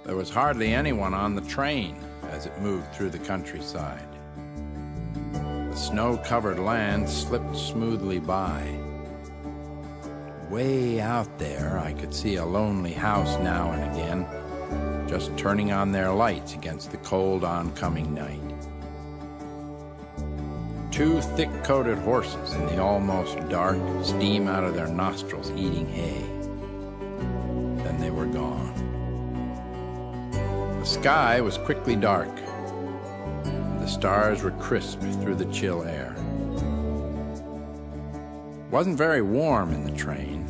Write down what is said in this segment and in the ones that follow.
There was hardly anyone on the train as it moved through the countryside. The snow-covered land slipped smoothly by. Way out there, I could see a lonely house now and again, just turning on their lights against the cold oncoming night. 2 thick-coated horses in the almost dark, steam out of their nostrils eating hay. Then they were gone. The sky was quickly dark. The stars were crisp through the chill air. It wasn't very warm in the train.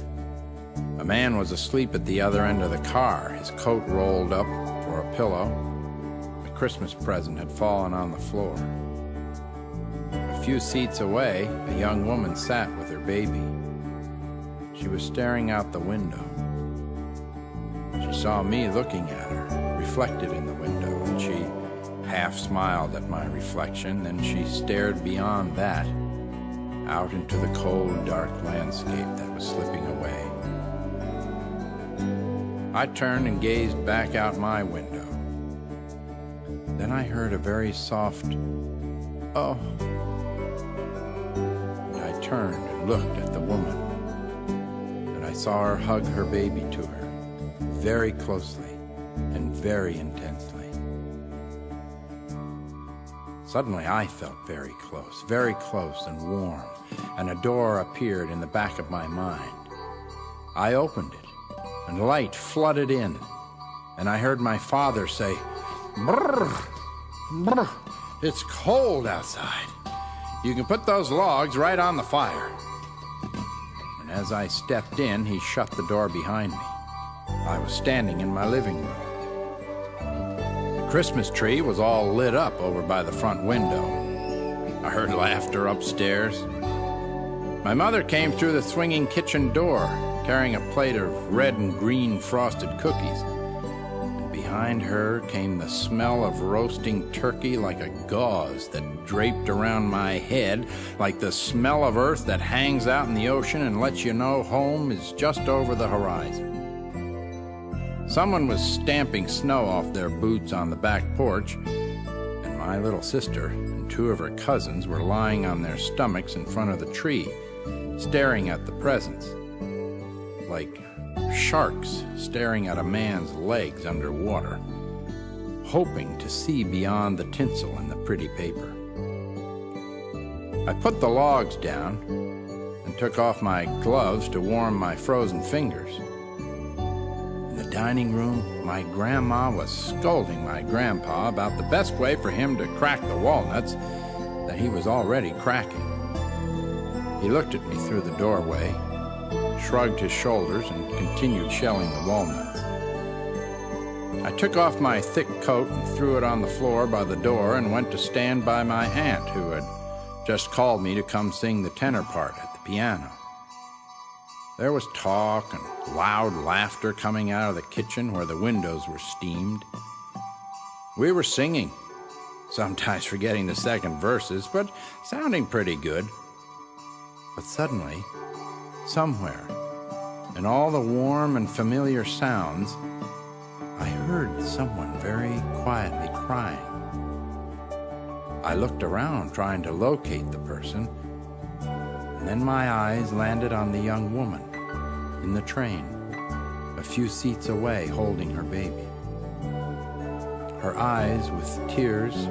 A man was asleep at the other end of the car, his coat rolled up for a pillow. A Christmas present had fallen on the floor. A few seats away, a young woman sat with her baby. She was staring out the window. She saw me looking at her, reflected in the window, and she half smiled at my reflection. Then she stared beyond that, out into the cold, dark landscape that was slipping away. I turned and gazed back out my window. Then I heard a very soft, "Oh." I turned and looked at the woman, and I saw her hug her baby to her, very closely and very intensely. Suddenly I felt very close and warm, and a door appeared in the back of my mind. I opened it, and light flooded in, and I heard my father say, "Brrr, brrr, it's cold outside. You can put those logs right on the fire." And as I stepped in, he shut the door behind me. I was standing in my living room. The Christmas tree was all lit up over by the front window. I heard laughter upstairs. My mother came through the swinging kitchen door, carrying a plate of red and green frosted cookies. And behind her came the smell of roasting turkey like a gauze that draped around my head, like the smell of earth that hangs out in the ocean and lets you know home is just over the horizon. Someone was stamping snow off their boots on the back porch, and my little sister and 2 of her cousins were lying on their stomachs in front of the tree, staring at the presents, like sharks staring at a man's legs underwater, hoping to see beyond the tinsel and the pretty paper. I put the logs down and took off my gloves to warm my frozen fingers. In the dining room, my grandma was scolding my grandpa about the best way for him to crack the walnuts that he was already cracking. He looked at me through the doorway, shrugged his shoulders, and continued shelling the walnuts. I took off my thick coat and threw it on the floor by the door and went to stand by my aunt, who had just called me to come sing the tenor part at the piano. There was talk and loud laughter coming out of the kitchen where the windows were steamed. We were singing, sometimes forgetting the second verses, but sounding pretty good. But suddenly, somewhere, in all the warm and familiar sounds, I heard someone very quietly crying. I looked around, trying to locate the person, and then my eyes landed on the young woman in the train, a few seats away, holding her baby. Her eyes with tears,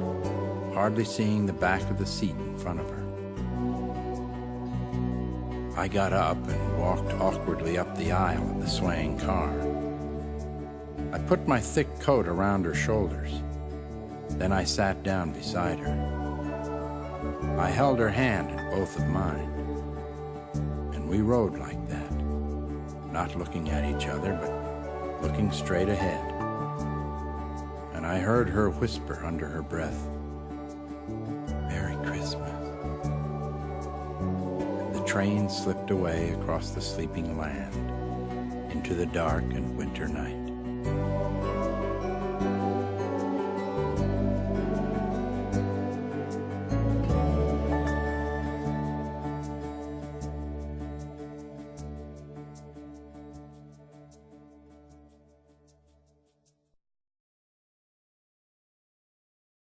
hardly seeing the back of the seat in front of her. I got up and walked awkwardly up the aisle of the swaying car. I put my thick coat around her shoulders. Then I sat down beside her. I held her hand in both of mine, and we rode like that, not looking at each other, but looking straight ahead. And I heard her whisper under her breath, "Merry Christmas." The train slipped away across the sleeping land into the dark and winter night.